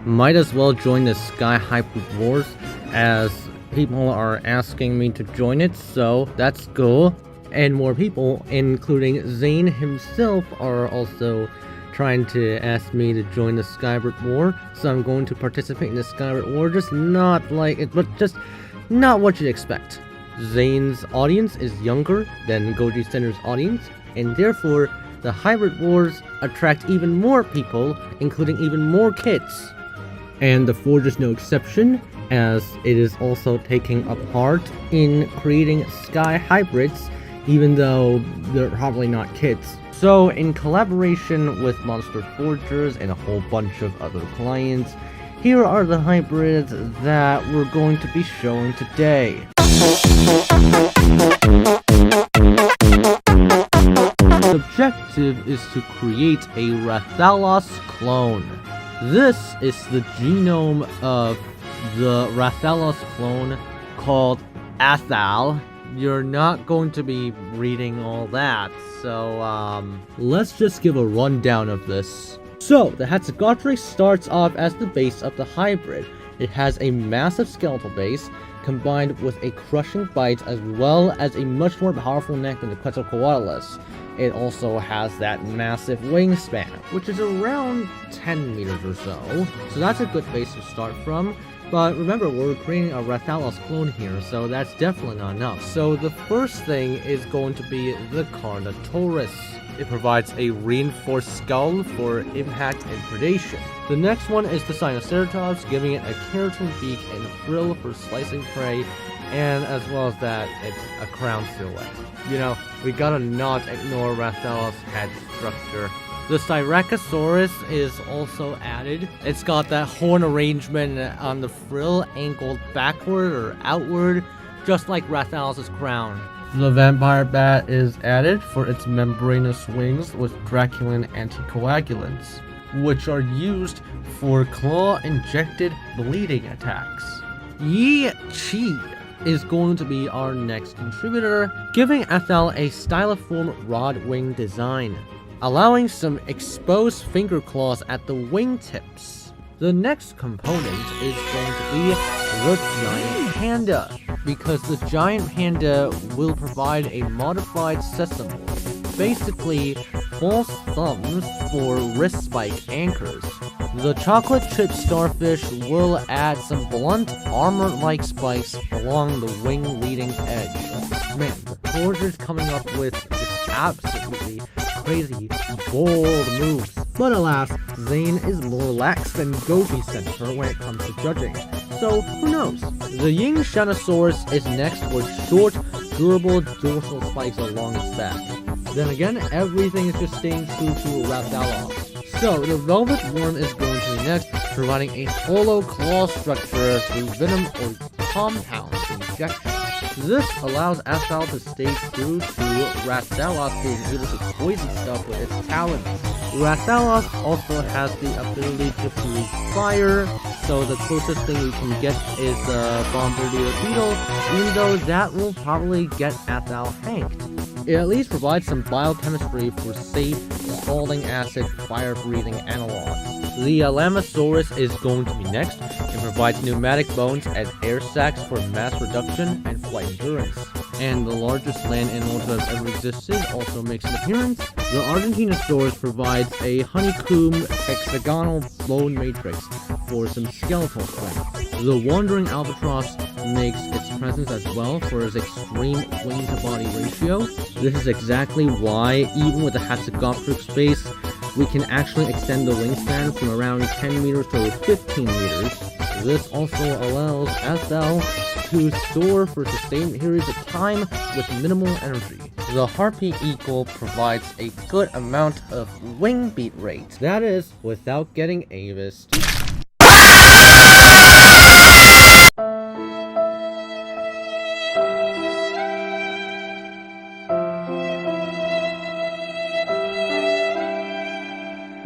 might as well join the Skybrid Wars, as people are asking me to join it, so that's cool. And more people, including Zane himself, are also trying to ask me to join the Skybrid War, so I'm going to participate in the Skybrid War, just not like it, but just not what you'd expect. Zane's audience is younger than Goji Center's audience, and therefore the Hybrid Wars attract even more people, including even more kids. And the Forge is no exception, as it is also taking a part in creating Sky Hybrids, even though they're probably not kids. So, in collaboration with Monster Forgers and a whole bunch of other clients, here are the hybrids that we're going to be showing today. The objective is to create a Rathalos clone. This is the genome of the Rathalos clone called Athal. You're not going to be reading all that, so let's just give a rundown of this. So, the HarrisTsangYT starts off as the base of the hybrid. It has a massive skeletal base, combined with a crushing bite, as well as a much more powerful neck than the Quetzalcoatlus. It also has that massive wingspan, which is around 10 meters or so. So that's a good base to start from. But remember, we're creating a Rathalos clone here, so that's definitely not enough. So the first thing is going to be the Carnotaurus. It provides a reinforced skull for impact and predation. The next one is the Sinoceratops, giving it a keratin beak and frill for slicing prey, and as well as that, it's a crown silhouette. You know, we gotta not ignore Rathalos' head structure. The Styracosaurus is also added. It's got that horn arrangement on the frill angled backward or outward, just like Rathalos' crown. The Vampire Bat is added for its membranous wings with Draculan anticoagulants, which are used for claw-injected bleeding attacks. Yi Chi is going to be our next contributor, giving Athal a styliform rod wing design, allowing some exposed finger claws at the wingtips. The next component is going to be the Giant Panda, because the Giant Panda will provide a modified sesame, basically false thumbs for wrist spike anchors. The chocolate chip starfish will add some blunt armor-like spikes along the wing leading edge. Man, the Forger's coming up with just absolutely crazy, bold moves. But alas, Zane is more lax than Goji Center when it comes to judging. So, who knows? The Ying Shanosaurus is next with short, durable dorsal spikes along its back. Then again, everything is just staying true to Rathalos. So, the Velvet Worm is going to be next, providing a hollow claw structure through venom or compound injection. This allows Athal to stay true to Rathalos being able to poison stuff with its talons. Rathalos also has the ability to breathe fire, so the closest thing we can get is the Bombardier Beetle, even though that will probably get Athal hanked. It at least provides some biochemistry for safe, scalding acid, fire-breathing analogs. The Alamosaurus is going to be next. It provides pneumatic bones as air sacs for mass reduction and flight endurance. And the largest land animal to have ever existed also makes an appearance. The Argentinosaurus provides a honeycomb hexagonal bone matrix for some skeletal strength. The Wandering Albatross makes its presence as well for its extreme wing-to-body ratio. This is exactly why, even with the HarrisTsangYT space, we can actually extend the wingspan from around 10 meters to 15 meters. This also allows Athal to soar for sustained periods of time with minimal energy. The Harpy Eagle provides a good amount of wing beat rate. That is, without getting avised.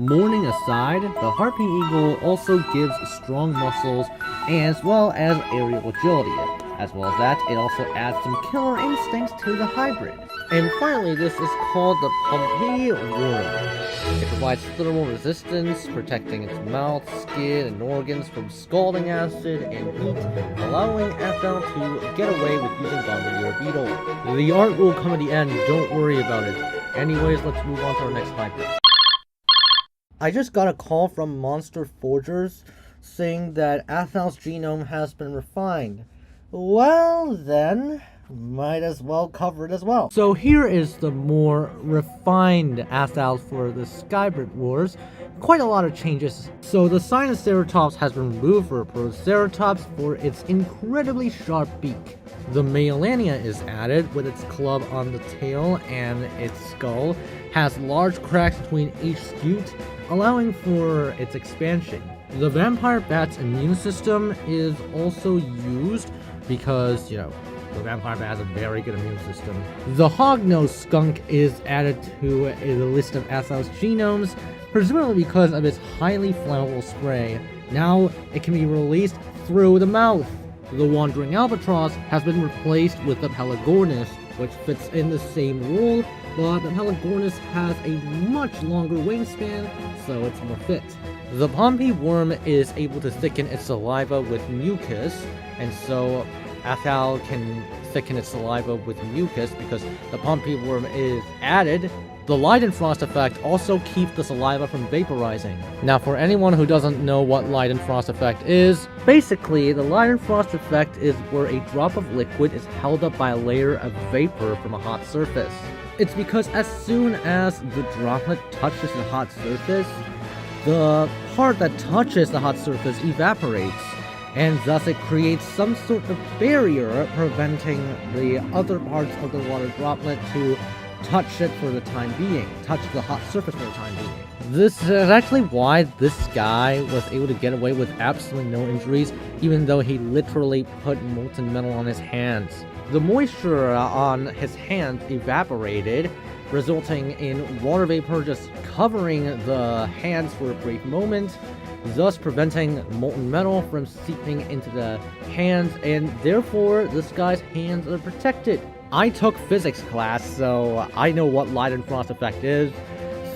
Morning aside, the Harping Eagle also gives strong muscles as well as aerial agility. As well as that, it also adds some killer instincts to the hybrid. And finally, this is called the Pompeii Worm. It provides thermal resistance, protecting its mouth, skin, and organs from scalding acid and heat, allowing Athal to get away with using Bombardier Beetle. The art will come at the end, don't worry about it. Anyways, let's move on to our next hybrid. I just got a call from Monster Forgers saying that Athal's genome has been refined. Well then, might as well cover it as well. So here is the more refined Athal for the Skybrid Wars. Quite a lot of changes. So the Sinoceratops has been removed for Proceratops for its incredibly sharp beak. The Mealania is added with its club on the tail, and its skull has large cracks between each scute, allowing for its expansion. The Vampire Bat's immune system is also used because, the Vampire Bat has a very good immune system. The Hognose Skunk is added to the list of Athal's genomes, presumably because of its highly flammable spray. Now it can be released through the mouth. The Wandering Albatross has been replaced with the Pelagornis, which fits in the same role, but the Pelagornis has a much longer wingspan, so it's more fit. The Pompeii Worm is able to thicken its saliva with mucus, and so Athal can thicken its saliva with mucus because the Pompeii Worm is added. The Leidenfrost effect also keeps the saliva from vaporizing. Now, for anyone who doesn't know what Leidenfrost effect is, basically, the Leidenfrost effect is where a drop of liquid is held up by a layer of vapor from a hot surface. It's because as soon as the droplet touches the hot surface, the part that touches the hot surface evaporates, and thus it creates some sort of barrier preventing the other parts of the water droplet to touch it for the time being, touch the hot surface for the time being. This is actually why this guy was able to get away with absolutely no injuries, even though he literally put molten metal on his hands. The moisture on his hands evaporated, resulting in water vapor just covering the hands for a brief moment, thus preventing molten metal from seeping into the hands, and therefore this guy's hands are protected. I took physics class, so I know what Leidenfrost effect is.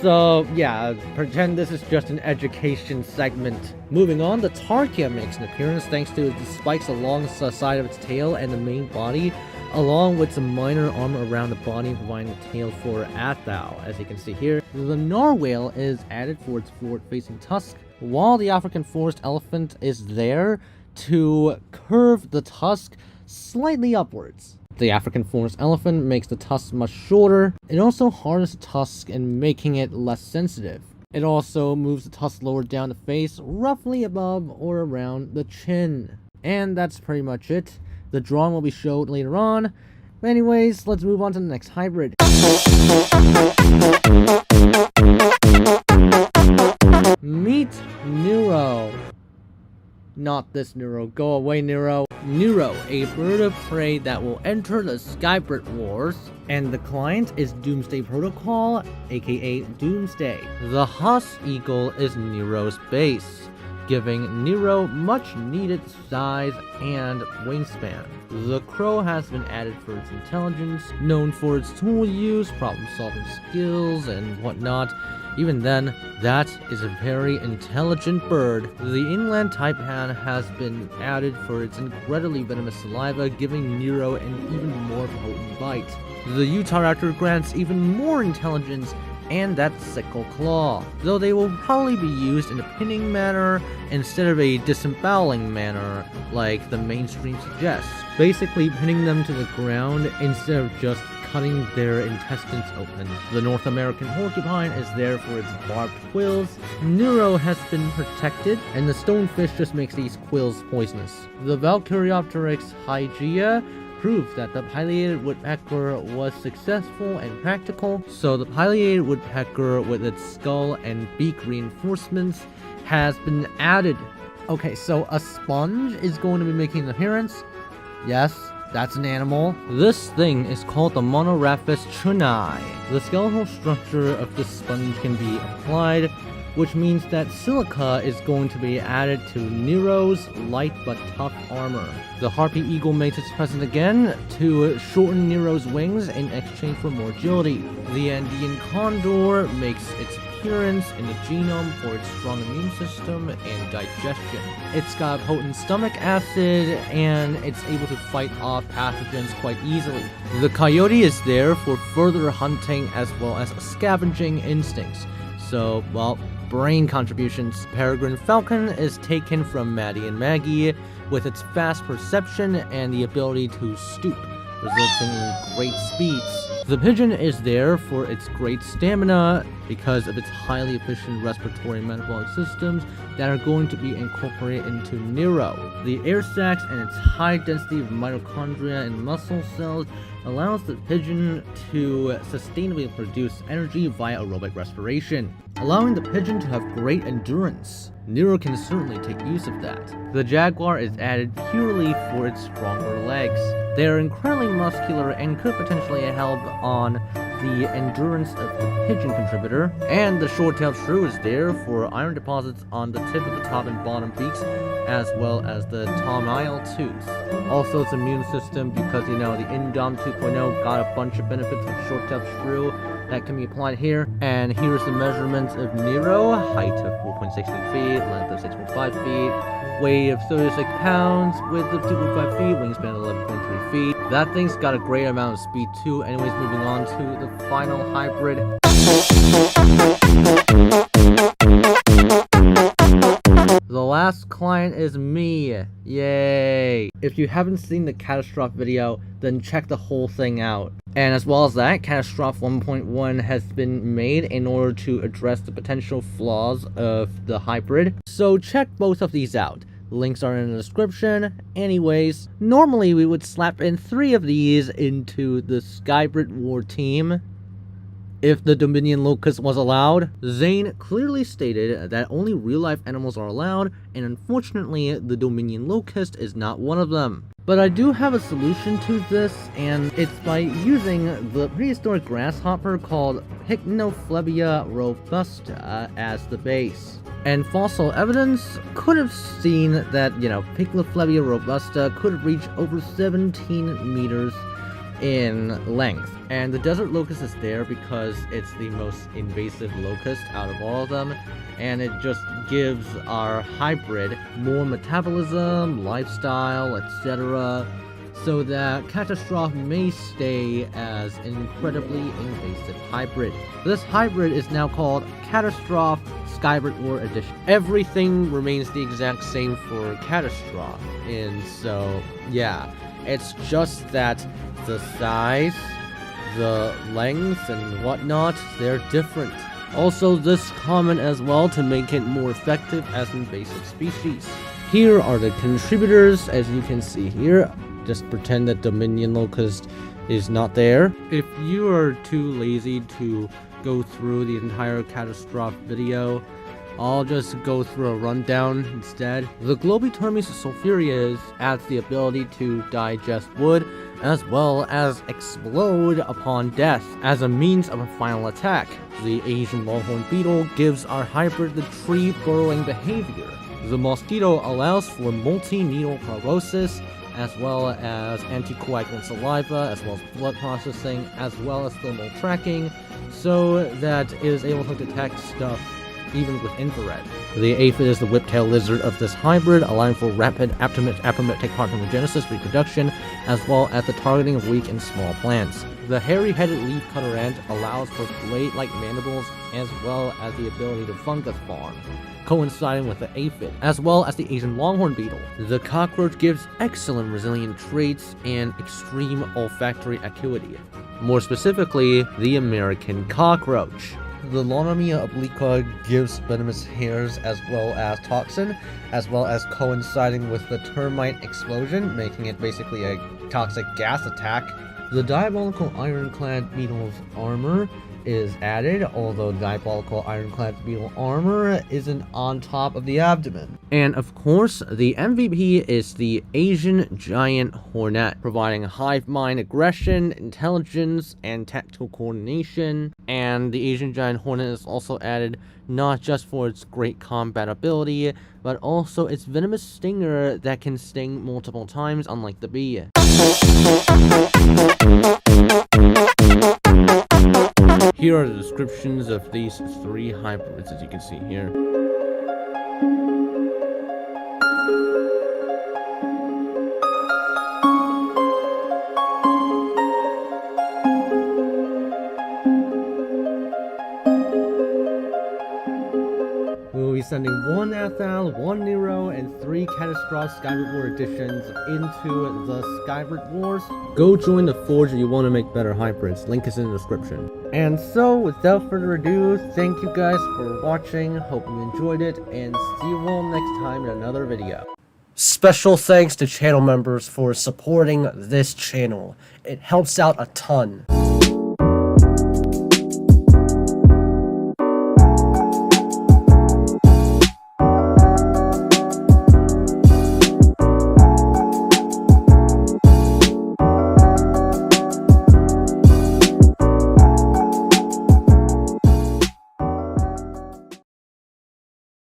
So yeah, pretend this is just an education segment. Moving on, the Tarkia makes an appearance thanks to the spikes along the side of its tail and the main body, along with some minor armor around the body providing the tail for Athal, as you can see here. The Narwhal is added for its forward-facing tusk, while the African forest elephant is there to curve the tusk slightly upwards. The African forest elephant makes the tusk much shorter. It also hardens the tusk and making it less sensitive. It also moves the tusk lower down the face, roughly above or around the chin. And that's pretty much it. The drawing will be showed later on. But anyways, let's move on to the next hybrid. Meet Nero. Not this Nero. Go away, Nero. Nero, a bird of prey that will enter the Skybrid Wars, and the client is Doomsday Protocol, aka Doomsday. The Huss Eagle is Nero's base, giving Nero much needed size and wingspan. The Crow has been added for its intelligence, known for its tool use, problem-solving skills, and whatnot. Even then, that is a very intelligent bird. The inland taipan has been added for its incredibly venomous saliva, giving Nero an even more potent bite. The Utahraptor grants even more intelligence and that sickle claw, though they will probably be used in a pinning manner instead of a disemboweling manner like the mainstream suggests. Basically pinning them to the ground instead of just cutting their intestines open. The North American porcupine is there for its barbed quills. Nero has been protected, and the stonefish just makes these quills poisonous. The Valkyriopteryx hygeia proves that the pileated woodpecker was successful and practical, so the pileated woodpecker with its skull and beak reinforcements has been added. Okay, so a sponge is going to be making an appearance. Yes, that's an animal. This thing is called the Monoraphis chunai. The skeletal structure of this sponge can be applied which means that silica is going to be added to Nero's light but tough armor. The Harpy Eagle makes its presence again to shorten Nero's wings in exchange for more agility. The Andean Condor makes its appearance in the genome for its strong immune system and digestion. It's got potent stomach acid, and it's able to fight off pathogens quite easily. The Coyote is there for further hunting as well as scavenging instincts. So, well, brain contributions. Peregrine Falcon is taken from Maddie and Maggie with its fast perception and the ability to stoop, resulting in great speeds. The Pigeon is there for its great stamina because of its highly efficient respiratory and metabolic systems that are going to be incorporated into Nero. The air sacs and its high density of mitochondria and muscle cells allows the Pigeon to sustainably produce energy via aerobic respiration, allowing the Pigeon to have great endurance. Nero can certainly take use of that. The Jaguar is added purely for its stronger legs. They are incredibly muscular and could potentially help on the endurance of the Pigeon contributor. And the Short-tailed Shrew is there for iron deposits on the tip of the top and bottom beaks, as well as the Tomile tooth. Also its immune system, because the Indom 2.0 got a bunch of benefits with Short-tailed Shrew that can be applied here. And here's the measurements of Nero: height of 4.63 feet, length of 6.5 feet, weight of 36 pounds, width of 2.5 feet, wingspan of 11.3 feet. That thing's got a great amount of speed too. Anyways, moving on to the final hybrid. The last client is me. Yay! If you haven't seen the Catastroph video, then check the whole thing out. And as well as that, Catastroph 1.1 has been made in order to address the potential flaws of the hybrid. So check both of these out. Links are in the description. Anyways, normally we would slap in 3 of these into the Skybrid War team if the Dominion Locust was allowed. Zane clearly stated that only real-life animals are allowed, and unfortunately, the Dominion Locust is not one of them. But I do have a solution to this, and it's by using the prehistoric grasshopper called Pycnophobia robusta as the base. And fossil evidence could have seen that, Pycnophobia robusta could reach over 17 meters in length. And the desert locust is there because it's the most invasive locust out of all of them, and it just gives our hybrid more metabolism, lifestyle, etc., so that Catastroph may stay as an incredibly invasive hybrid. This hybrid is now called Catastroph Skybrid War Edition. Everything remains the exact same for Catastroph, and so yeah, it's just that the size, the length, and whatnot, they're different. Also, this comment as well to make it more effective as an invasive species. Here are the contributors, as you can see here. Just pretend that Dominion Locust is not there. If you are too lazy to go through the entire Catastroph video, I'll just go through a rundown instead. The Globitermes sulphureus adds the ability to digest wood, as well as explode upon death as a means of a final attack. The Asian longhorn beetle gives our hybrid the tree burrowing behavior. The mosquito allows for multi-needle pyrosis, as well as anticoagulant saliva, as well as blood processing, as well as thermal tracking, so that it is able to detect stuff even with infrared. The aphid is the whiptail lizard of this hybrid, allowing for rapid apoptotic parthenogenesis reproduction, as well as the targeting of weak and small plants. The hairy-headed leafcutter ant allows for blade-like mandibles, as well as the ability to fungus farm, coinciding with the aphid, as well as the Asian longhorn beetle. The cockroach gives excellent resilient traits and extreme olfactory acuity. More specifically, the American cockroach. The Lonomia obliqua gives venomous hairs as well as toxin, as well as coinciding with the termite explosion, making it basically a toxic gas attack. The diabolical ironclad beetle's armor is added, although diabolical ironclad beetle armor isn't on top of the abdomen. And of course, the MVP is the Asian Giant Hornet, providing hive mind aggression, intelligence, and tactical coordination. And the Asian Giant Hornet is also added not just for its great combat ability, but also its venomous stinger that can sting multiple times, unlike the bee. Here are the descriptions of these 3 hybrids, as you can see here. We will be sending 1 Athal, 1 Nero, and 3 Catastroph Skybrid War editions into the Skybrid Wars. Go join the forge if you want to make better hybrids. Link is in the description. And so, without further ado, thank you guys for watching. Hope you enjoyed it, and see you all next time in another video. Special thanks to channel members for supporting this channel. It helps out a ton.